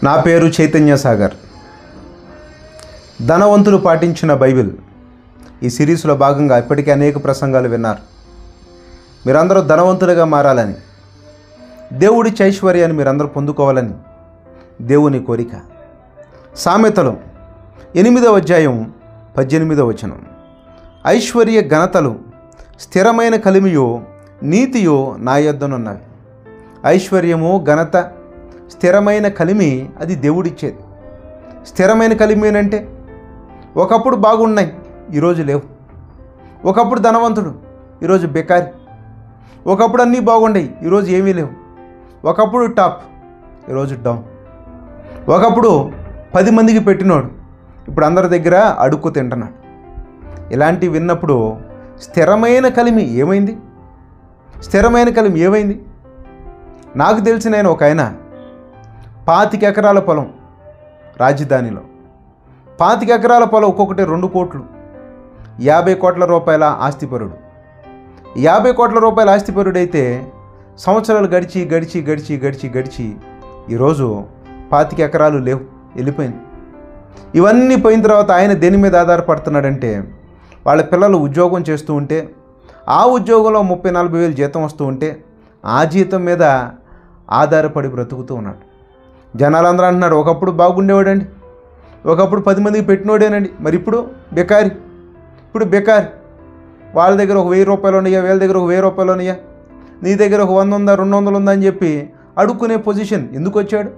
నా పేరు చైతన్య సాగర్. ధనవంతులు పాటించిన బైబిల్ ఈ సిరీస్లో భాగంగా ఇప్పటికే అనేక ప్రసంగాలు విన్నారు. మీరందరూ ధనవంతులుగా మారాలని, దేవుడి ఐశ్వర్యాన్ని మీరందరూ పొందుకోవాలని దేవుని కోరిక. సామెతలు 8వ అధ్యాయం 18వ వచనం. ఐశ్వర్య ఘనతలు స్థిరమైన కలిమియో నీతియో నా యొద్దనున్నవి. ఐశ్వర్యము, ఘనత, స్థిరమైన కలిమి అది దేవుడిచ్చేది. స్థిరమైన కలిమి అంటే ఒకప్పుడు బాగున్నాయి, ఈరోజు లేవు. ఒకప్పుడు ధనవంతుడు, ఈరోజు బెకారి. ఒకప్పుడు అన్నీ బాగుండేవి, ఈరోజు ఏమీ లేవు. ఒకప్పుడు టాప్, ఈరోజు డౌన్. ఒకప్పుడు 10 మందికి పెట్టినోడు ఇప్పుడు అందరి దగ్గర అడుక్కు తింటున్నాడు. ఇలాంటివి విన్నప్పుడు స్థిరమైన కలిమి ఏమైంది? స్థిరమైన కలిమి ఏమైంది? నాకు తెలిసిన ఒక ఆయన 25 ఎకరాల పొలం, రాజధానిలో 25 ఎకరాల పొలం, ఒక్కొక్కటి 2 కోట్లు, 50 కోట్ల రూపాయల ఆస్తిపరుడు. 50 కోట్ల రూపాయల ఆస్తిపరుడైతే సంవత్సరాలు గడిచి గడిచి గడిచి గడిచి గడిచి ఈరోజు 25 ఎకరాలు లేవు, వెళ్ళిపోయింది. ఇవన్నీ పోయిన తర్వాత ఆయన దేని మీద ఆధారపడుతున్నాడంటే, వాళ్ళ పిల్లలు ఉద్యోగం చేస్తూ ఉంటే ఆ ఉద్యోగంలో 30-40 వేలు జీతం వస్తూ ఉంటే ఆ జీతం మీద ఆధారపడి బ్రతుకుతూ ఉన్నాడు. జనాలందరూ అంటున్నారు, ఒకప్పుడు బాగుండేవాడండి, ఒకప్పుడు 10 మందికి పెట్టినోడేనండి, మరి ఇప్పుడు బెకారి. ఇప్పుడు బెకారి. వాళ్ళ దగ్గర ఒక 1000 రూపాయలు ఉన్నాయా, వీళ్ళ దగ్గర ఒక 1000 రూపాయలు ఉన్నాయా, నీ దగ్గర ఒక 100 ఉందా, 200 ఉందా అని చెప్పి అడుక్కునే పొజిషన్ ఎందుకు వచ్చాడు?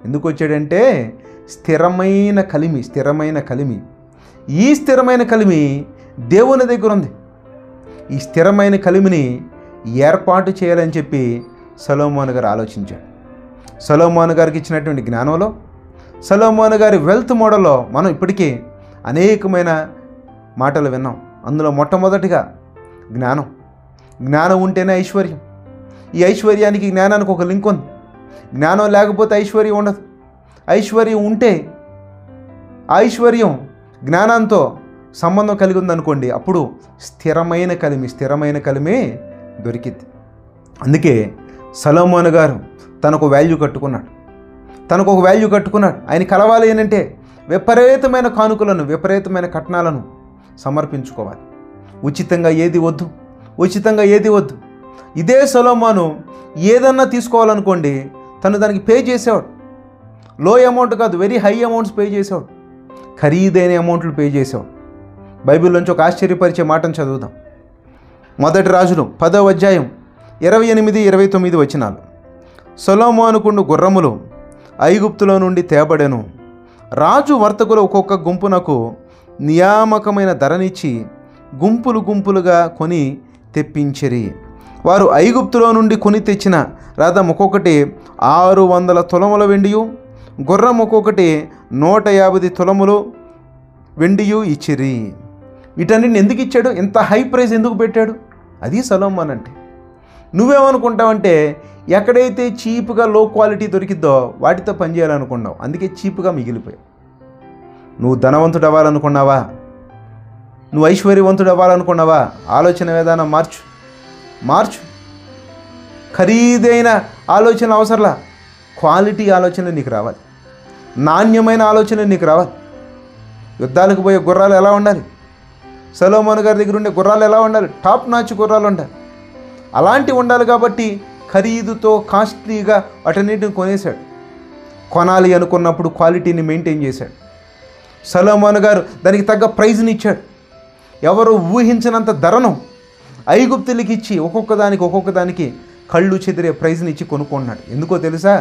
ఎందుకు వచ్చాడంటే స్థిరమైన కలిమి. స్థిరమైన కలిమి. ఈ స్థిరమైన కలిమి దేవుని దగ్గర ఉంది. ఈ స్థిరమైన కలిమిని ఏర్పాటు చేయాలని చెప్పి సొలొమోను గారు ఆలోచించాడు. సొలొమోను గారికి ఇచ్చినటువంటి జ్ఞానంలో, సొలొమోను గారి వెల్త్ మోడల్లో మనం ఇప్పటికీ అనేకమైన మాటలు విన్నాం. అందులో మొట్టమొదటిగా జ్ఞానం. జ్ఞానం ఉంటేనే ఐశ్వర్యం. ఈ ఐశ్వర్యానికి, జ్ఞానానికి ఒక లింక్ ఉంది. జ్ఞానం లేకపోతే ఐశ్వర్యం ఉండదు. ఐశ్వర్యం ఉంటే ఐశ్వర్యం జ్ఞానంతో సంబంధం కలిగి ఉందనుకోండి, అప్పుడు స్థిరమైన కలిమి దొరికింది. అందుకే సొలొమోను గారు తనకు వాల్యూ కట్టుకున్నాడు. ఆయన కలవాలి అంటే విపరీతమైన కానుకలను, విపరీతమైన కట్నాలను సమర్పించుకోవాలి. ఉచితంగా ఏది వద్దు. ఇదే సొలొమోను ఏదన్నా తీసుకోవాలనుకోండి, తను దానికి పే చేసేవాడు. లో అమౌంట్ కాదు, వెరీ హై అమౌంట్స్ పే చేసేవాడు. ఖరీదైన అమౌంట్లు పే చేసేవాడు. బైబిల్లోంచి ఒక ఆశ్చర్యపరిచే మాటను చదువుదాం. 1 రాజులు 10వ అధ్యాయం 28-29 వచనాలు. సొలొమోనుకుండు గుర్రములు ఐగుప్తులో నుండి తేబడెను. రాజు వర్తకులు ఒక్కొక్క గుంపునకు నియామకమైన ధరనిచ్చి గుంపులు గుంపులుగా కొని తెప్పించిరి. వారు ఐగుప్తులో నుండి కొని తెచ్చిన రథం ఒక్కొక్కటి 600 తులముల వెండియు, గుర్రం ఒక్కొక్కటి 150 తులములు వెండియు ఇచ్చిరి. వీటన్నిటిని ఎందుకు ఇచ్చాడు? ఇంత హై ప్రైస్ ఎందుకు పెట్టాడు? అది సొలొమోను అంటే. నువ్వేమనుకుంటావంటే ఎక్కడైతే చీప్గా లో క్వాలిటీ దొరికిద్దో వాటితో పనిచేయాలనుకున్నావు, అందుకే చీప్గా మిగిలిపోయావు. నువ్వు ధనవంతుడు అవ్వాలనుకున్నావా? నువ్వు ఐశ్వర్యవంతుడు అవ్వాలనుకున్నావా? ఆలోచన విధానం మార్చు. ఖరీదైన ఆలోచన అవసరంలా, క్వాలిటీ ఆలోచన నీకు రావాలి. నాణ్యమైన ఆలోచన నీకు రావాలి. యుద్ధాలకు పోయే గుర్రాలు ఎలా ఉండాలి? సొలొమోను గారి దగ్గర ఉండే గుర్రాలు ఎలా ఉండాలి? టాప్ నాచ్ గుర్రాలు ఉండాలి. అలాంటివి ఉండాలి కాబట్టి ఖరీదుతో, కాస్ట్లీగా వాటన్నిటిని కొనేశాడు. కొనాలి అనుకున్నప్పుడు క్వాలిటీని మెయింటైన్ చేశాడు. సొలొమోను గారు దానికి తగ్గ ప్రైజ్ని ఇచ్చాడు. ఎవరు ఊహించినంత ధరను ఐగుప్తులకి ఇచ్చి ఒక్కొక్క దానికి కళ్ళు చెదిరే ప్రైజ్ని ఇచ్చి కొనుక్కున్నాడు. ఎందుకో తెలుసా?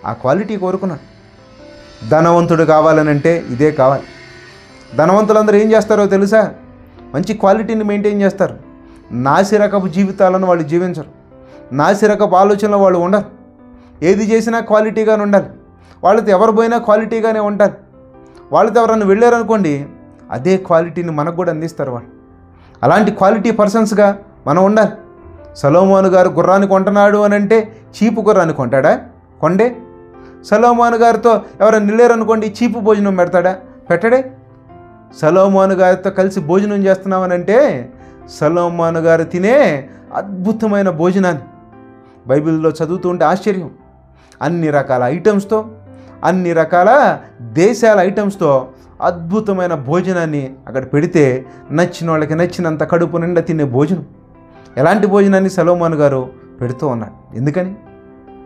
ఆ క్వాలిటీ కోరుకున్నాడు. ధనవంతుడు కావాలనంటే ఇదే కావాలి. ధనవంతులందరూ ఏం చేస్తారో తెలుసా? మంచి క్వాలిటీని మెయింటైన్ చేస్తారు. నాసిరకపు జీవితాలను వాళ్ళు జీవించరు. నాసిరకపు ఆలోచనలు వాళ్ళు ఉండరు. ఏది చేసినా క్వాలిటీగానే ఉండాలి. వాళ్ళతో ఎవరు పోయినా క్వాలిటీగానే ఉంటారు. వాళ్ళతో ఎవరన్నా వెళ్ళారనుకోండి, అదే క్వాలిటీని మనకు కూడా అందిస్తారు వాళ్ళు. అలాంటి క్వాలిటీ పర్సన్స్గా మనం ఉండాలి. సొలొమోను గారు గుర్రాన్ని కొంటున్నాడు అని అంటే చీపు గుర్రాన్ని కొంటాడా? కొండే. సొలొమోను గారితో ఎవరైనా నిల్లేరనుకోండి, చీపు భోజనం పెడతాడా? పెట్టడే. సొలొమోను గారితో కలిసి భోజనం చేస్తున్నామనంటే సొలొమోను గారు తినే అద్భుతమైన భోజనాన్ని బైబిల్లో చదువుతూ ఉంటే ఆశ్చర్యం. అన్ని రకాల ఐటమ్స్తో, అన్ని రకాల దేశాల ఐటమ్స్తో అద్భుతమైన భోజనాన్ని అక్కడ పెడితే నచ్చిన వాళ్ళకి నచ్చినంత కడుపు నిండా తినే భోజనం. ఎలాంటి భోజనాన్ని సొలొమోను గారు పెడుతూ ఉన్నాడు.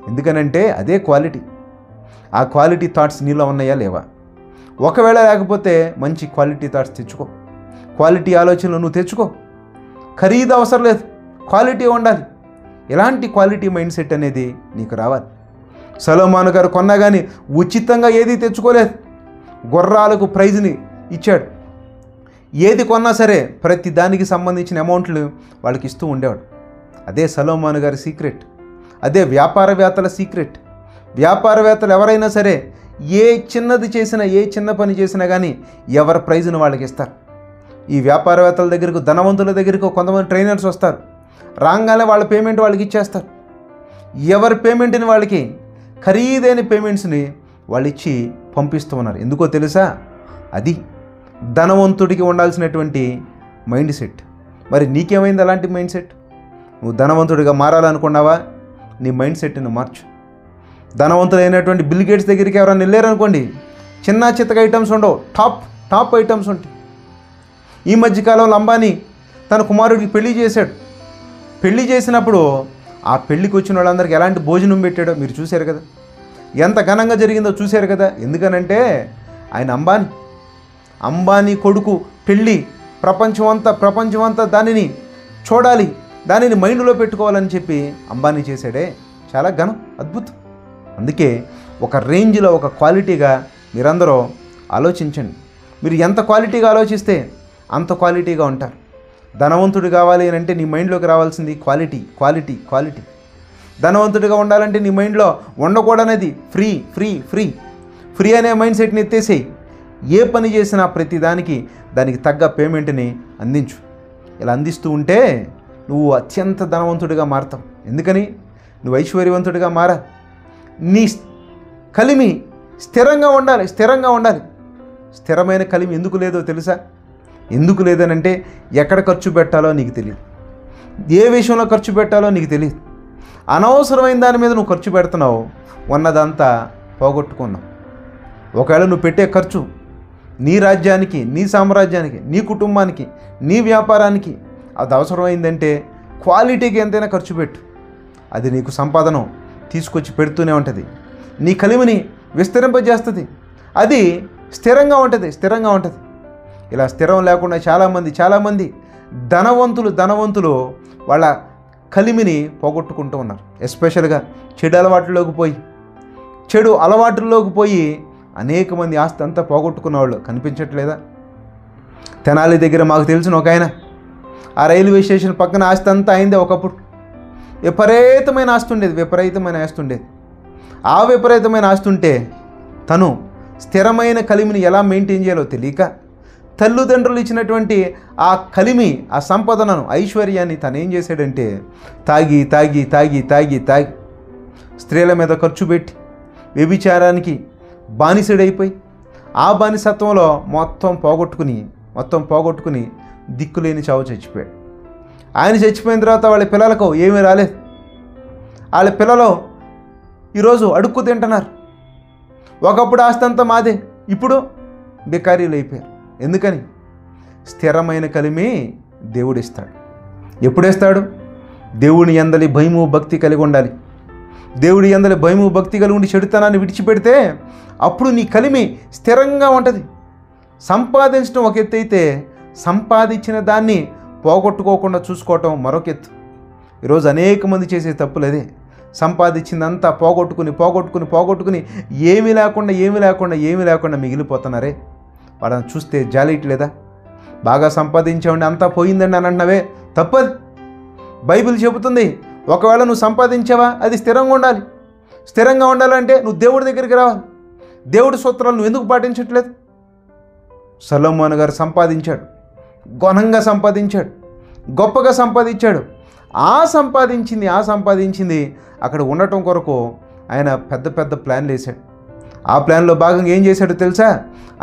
ఎందుకనంటే అదే క్వాలిటీ. ఆ క్వాలిటీ థాట్స్ నీలో ఉన్నాయా లేవా? ఒకవేళ లేకపోతే మంచి క్వాలిటీ థాట్స్ తెచ్చుకో, క్వాలిటీ ఆలోచనలు నువ్వు తెచ్చుకో. ఖరీదు అవసరం లేదు, క్వాలిటీ ఉండాలి. ఎలాంటి క్వాలిటీ మైండ్ సెట్ అనేది నీకు రావాలి. సొలొమోను గారు కొన్నా కానీ ఉచితంగా ఏది తెచ్చుకోలేదు. గుర్రాలకు ప్రైజ్ని ఇచ్చాడు. ఏది కొన్నా సరే ప్రతి దానికి సంబంధించిన అమౌంట్లు వాళ్ళకి ఇస్తూ ఉండేవాడు. అదే సొలొమోను గారి సీక్రెట్. అదే వ్యాపారవేత్తల సీక్రెట్. వ్యాపారవేత్తలు ఎవరైనా సరే ఏ చిన్నది చేసినా, ఏ చిన్న పని చేసినా కానీ ఎవరి ప్రైజ్ను వాళ్ళకి ఇస్తారు. ఈ వ్యాపారవేత్తల దగ్గరకు, ధనవంతుల దగ్గరకు కొంతమంది ట్రైనర్స్ వస్తారు. రాగానే వాళ్ళ పేమెంట్ వాళ్ళకి ఇచ్చేస్తారు. ఎవరి పేమెంట్ని వాళ్ళకి, ఖరీదైన పేమెంట్స్ని వాళ్ళు ఇచ్చి పంపిస్తూ ఉన్నారు. ఎందుకో తెలుసా? అది ధనవంతుడికి ఉండాల్సినటువంటి మైండ్ సెట్. మరి నీకేమైంది అలాంటి మైండ్ సెట్? నువ్వు ధనవంతుడిగా మారాలనుకున్నావా? నీ మైండ్ సెట్ని మార్చు. ధనవంతులైనటువంటి బిల్ గేట్స్ దగ్గరికి ఎవరైనా వెళ్ళారనుకోండి, చిన్న చిత్తక ఐటమ్స్ ఉండవు, టాప్ ఐటమ్స్ ఉంటాయి. ఈ మధ్యకాలంలో అంబానీ తన కుమారుడికి పెళ్లి చేశాడు. పెళ్లి చేసినప్పుడు ఆ పెళ్లికి వచ్చిన వాళ్ళందరికీ ఎలాంటి భోజనం పెట్టాడో మీరు చూశారు కదా. ఎంత ఘనంగా జరిగిందో చూశారు కదా. ఎందుకనంటే ఆయన అంబానీ కొడుకు పెళ్ళి ప్రపంచమంతా దానిని చూడాలి, దానిని మైండ్లో పెట్టుకోవాలని చెప్పి అంబానీ చేశాడే. చాలా ఘనం, అద్భుతం. అందుకే ఒక రేంజ్లో, ఒక క్వాలిటీగా మీరందరూ ఆలోచించండి. మీరు ఎంత క్వాలిటీగా ఆలోచిస్తే అంత క్వాలిటీగా ఉంటారు. ధనవంతుడు కావాలి అని అంటే నీ మైండ్లోకి రావాల్సింది క్వాలిటీ. ధనవంతుడిగా ఉండాలంటే నీ మైండ్లో ఉండకూడనేది ఫ్రీ అనే మైండ్ సెట్ని ఎత్తేసేయి. ఏ పని చేసినా ప్రతి దానికి తగ్గ పేమెంట్ని అందించు. ఇలా అందిస్తూ ఉంటే నువ్వు అత్యంత ధనవంతుడిగా మారతావు. ఎందుకని? నువ్వు ఐశ్వర్యవంతుడిగా మారా. నీ కలిమి స్థిరంగా ఉండాలి. స్థిరమైన కలిమి ఎందుకు లేదో తెలుసా? ఎందుకు లేదనంటే ఎక్కడ ఖర్చు పెట్టాలో నీకు తెలియదు, ఏ విషయంలో ఖర్చు పెట్టాలో నీకు తెలియదు. అనవసరమైన దాని మీద నువ్వు ఖర్చు పెడుతున్నావు, ఉన్నదంతా పోగొట్టుకున్నావు. ఒకవేళ నువ్వు పెట్టే ఖర్చు నీ రాజ్యానికి, నీ సామ్రాజ్యానికి, నీ కుటుంబానికి, నీ వ్యాపారానికి అది అవసరమైందంటే క్వాలిటీకి ఎంతైనా ఖర్చు పెట్టు. అది నీకు సంపాదన తీసుకొచ్చి పెడుతూనే ఉంటుంది. నీ కలిమిని విస్తరింపజేస్తుంది. అది స్థిరంగా ఉంటుంది. ఇలా స్థిరం లేకుండా చాలామంది ధనవంతులు వాళ్ళ కలిమిని పోగొట్టుకుంటూ ఉన్నారు. ఎస్పెషల్గా చెడు అలవాటుల్లోకి పోయి అనేక మంది ఆస్తి అంతా పోగొట్టుకున్న వాళ్ళు కనిపించట్లేదా? తెనాలి దగ్గర మాకు తెలిసిన ఒక ఆయన, ఆ రైల్వే స్టేషన్ పక్కన ఆస్తి అంతా అయిందే. ఒకప్పుడు విపరీతమైన ఆస్తి ఉండేది. ఆ విపరీతమైన ఆస్తి ఉంటే తను స్థిరమైన కలిమిని ఎలా మెయింటైన్ చేయాలో తెలియక తల్లిదండ్రులు ఇచ్చినటువంటి ఆ కలిమి, ఆ సంపదనను, ఐశ్వర్యాన్ని తను ఏం చేశాడంటే తాగి స్త్రీల మీద ఖర్చు పెట్టి వ్యభిచారానికి బానిసడైపోయి ఆ బానిసత్వంలో మొత్తం పోగొట్టుకుని దిక్కులేని చావు చచ్చిపోయాడు. ఆయన చచ్చిపోయిన తర్వాత వాళ్ళ పిల్లలకు ఏమీ రాలేదు. వాళ్ళ పిల్లలు ఈరోజు అడుక్కు తింటున్నారు. ఒకప్పుడు ఆస్తి అంతా మాదే, ఇప్పుడు బికారీలు అయిపోయారు. ఎందుకని? స్థిరమైన కలిమి దేవుడిస్తాడు. ఎప్పుడేస్తాడు? దేవుని యందలి భయము భక్తి కలిగి ఉండాలి. దేవుడి యందలి భయము భక్తి కలిగి ఉండి చెడుతనాన్ని విడిచిపెడితే అప్పుడు నీ కలిమి స్థిరంగా ఉంటుంది. సంపాదించడం ఒక ఎత్తు అయితే సంపాదించిన దాన్ని పోగొట్టుకోకుండా చూసుకోవటం మరొక ఎత్తు. ఈరోజు అనేక మంది చేసే తప్పులు అదే. సంపాదించిందంతా పోగొట్టుకుని ఏమీ లేకుండా మిగిలిపోతున్నారే. వాళ్ళని చూస్తే జాలిట్లేదా? బాగా సంపాదించామండి, అంతా పోయిందండి అని అంటున్నావే, తప్పది. బైబిల్ చెబుతుంది, ఒకవేళ నువ్వు సంపాదించావా అది స్థిరంగా ఉండాలంటే నువ్వు దేవుడి దగ్గరికి రావాలి. దేవుడి సూత్రాలు నువ్వు ఎందుకు పాటించట్లేదు? సొలొమోను గారు సంపాదించాడు, ఘనంగా సంపాదించాడు, గొప్పగా సంపాదించాడు. ఆ సంపాదించింది అక్కడ ఉండటం కొరకు ఆయన పెద్ద ప్లాన్లు వేశాడు. ఆ ప్లాన్లో భాగంగా ఏం చేశాడో తెలుసా?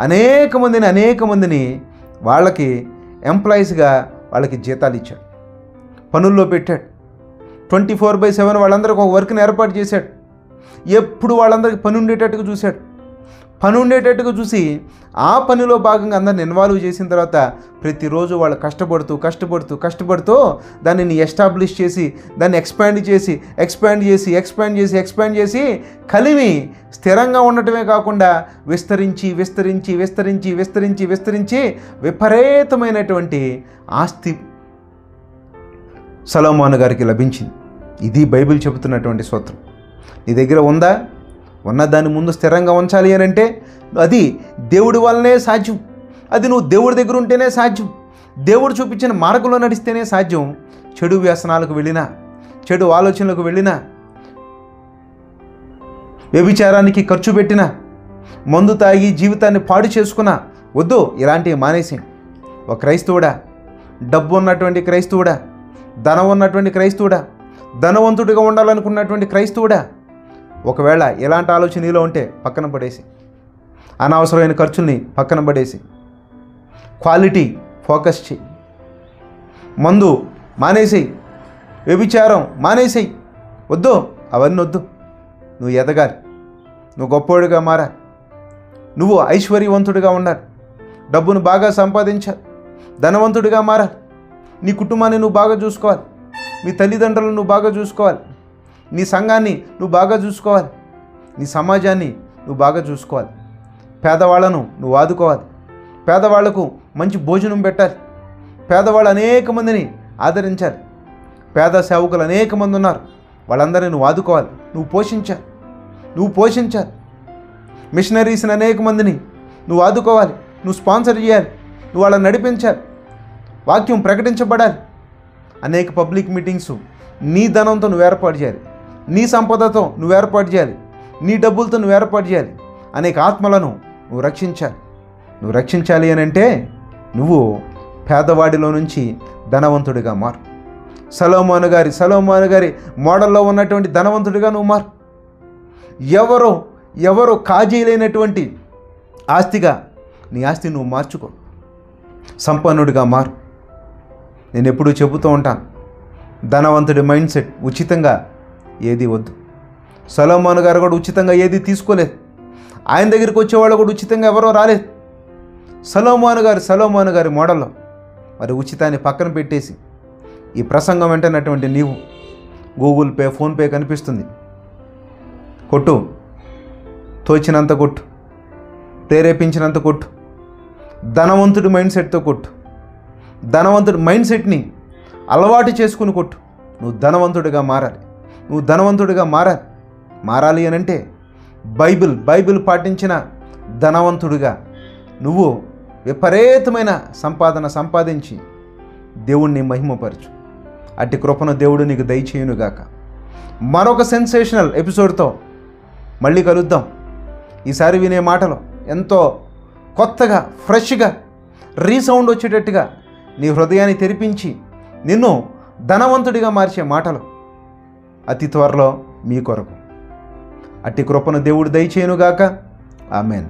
అనేక మందిని వాళ్ళకి ఎంప్లాయీస్గా వాళ్ళకి జీతాలు ఇచ్చాడు, పనుల్లో పెట్టాడు. 24/7 వాళ్ళందరికీ ఒక వర్క్ని ఏర్పాటు చేశాడు. ఎప్పుడు వాళ్ళందరికీ పని ఉండేటట్టుగా చూశాడు. పని ఉండేటట్టుగా చూసి ఆ పనిలో భాగంగా అందరిని ఇన్వాల్వ్ చేసిన తర్వాత ప్రతిరోజు వాళ్ళు కష్టపడుతూ దానిని ఎస్టాబ్లిష్ చేసి దాన్ని ఎక్స్పాండ్ చేసి కలిమి స్థిరంగా ఉండటమే కాకుండా విస్తరించి విపరీతమైనటువంటి ఆస్తి సొలొమోను గారికి లభించింది. ఇది బైబిల్ చెబుతున్నటువంటి సూత్రం. నీ దగ్గర ఉందా? ఉన్న దాని ముందు స్థిరంగా ఉంచాలి అని అంటే అది దేవుడి వల్లనే సాధ్యం. అది నువ్వు దేవుడి దగ్గర ఉంటేనే సాధ్యం. దేవుడు చూపించిన మార్గంలో నడిస్తేనే సాధ్యం. చెడు వ్యసనాలకు వెళ్ళినా, చెడు ఆలోచనలకు వెళ్ళినా, వ్యభిచారానికి ఖర్చు పెట్టినా, మందు తాగి జీవితాన్ని పాడు చేసుకున్నా వద్దు, ఇలాంటివి మానేసేం. ఒక క్రైస్తవుడా, డబ్బు ఉన్నటువంటి క్రైస్తవుడా, ధనం ఉన్నటువంటి క్రైస్తవుడా, ధనవంతుడిగా ఉండాలనుకున్నటువంటి క్రైస్తవుడా, ఒకవేళ ఎలాంటి ఆలోచన నీలో ఉంటే పక్కన పడేసి, అనవసరమైన ఖర్చుల్ని పక్కన పడేసి, క్వాలిటీ ఫోకస్ చేయి. మందు మానేసేయి, వ్యభిచారం మానేసేయి. వద్దు, అవన్నీ వద్దు. నువ్వు ఎదగాలి, నువ్వు గొప్పోడిగా మారాలి, నువ్వు ఐశ్వర్యవంతుడిగా ఉండాలి, డబ్బును బాగా సంపాదించాలి, ధనవంతుడిగా మారాలి. నీ కుటుంబాన్ని నువ్వు బాగా చూసుకోవాలి, మీ తల్లిదండ్రులను నువ్వు బాగా చూసుకోవాలి, నీ సంఘాన్ని నువ్వు బాగా చూసుకోవాలి, నీ సమాజాన్ని నువ్వు బాగా చూసుకోవాలి. పేదవాళ్లను నువ్వు ఆదుకోవాలి, పేదవాళ్లకు మంచి భోజనం పెట్టాలి, పేదవాళ్ళు అనేక మందిని ఆదరించాలి. పేద సేవకులు అనేక మంది ఉన్నారు, వాళ్ళందరినీ నువ్వు ఆదుకోవాలి, నువ్వు పోషించాలి. మిషనరీస్ని అనేక మందిని నువ్వు ఆదుకోవాలి, నువ్వు స్పాన్సర్ చేయాలి, నువ్వు వాళ్ళని నడిపించాలి. వాక్యం ప్రకటించబడాలి. అనేక పబ్లిక్ మీటింగ్స్ నీ ధనంతో నువ్వు ఏర్పాటు చేయాలి, నీ సంపదతో నువ్వు ఏర్పాటు చేయాలి, నీ డబ్బులతో నువ్వు ఏర్పాటు చేయాలి. అనేక ఆత్మలను నువ్వు రక్షించాలి అని అంటే నువ్వు పేదవాడిలో నుంచి ధనవంతుడిగా మారు. సొలొమోను గారి మోడల్లో ఉన్నటువంటి ధనవంతుడిగా నువ్వు మారు. ఎవరో కాజీలైనటువంటి ఆస్తిగా నీ ఆస్తిని నువ్వు మార్చుకో, సంపన్నుడిగా మారు. నేను ఎప్పుడూ చెబుతూ ఉంటాను, ధనవంతుడి మైండ్ సెట్ ఉచితంగా ఏది వద్దు. సొలొమోను గారు కూడా ఉచితంగా ఏది తీసుకోలేదు. ఆయన దగ్గరికి వచ్చేవాళ్ళు కూడా ఉచితంగా ఎవరో రాలేదు. సొలొమోను గారి మోడల్లో మరి ఉచితాన్ని పక్కన పెట్టేసి ఈ ప్రసంగం వెంటనటువంటి నీవు గూగుల్ పే, ఫోన్పే కనిపిస్తుంది, కొట్టు, తోచినంత కొట్టు, ప్రేరేపించినంత కొట్టు, ధనవంతుడి మైండ్ సెట్తో కొట్టు. ధనవంతుడి మైండ్ సెట్ని అలవాటు చేసుకుని కొట్టు. నువ్వు ధనవంతుడిగా మారాలి అని అంటే బైబిల్ పాటించిన ధనవంతుడిగా నువ్వు విపరీతమైన సంపాదన సంపాదించి దేవుణ్ణి మహిమపరచు. అట్టి కృపను దేవుడు నీకు దయచేయునుగాక. మరొక సెన్సేషనల్ ఎపిసోడ్తో మళ్ళీ కలుద్దాం. ఈసారి వినే మాటలు ఎంతో కొత్తగా, ఫ్రెష్గా, రీసౌండ్ వచ్చేటట్టుగా నీ హృదయాన్ని తెరిపించి నిన్ను ధనవంతుడిగా మార్చే మాటలు అతి త్వరలో మీ కొరకు. అట్టి కృపను దేవుడు దయచేయునుగాక. ఆమెన్.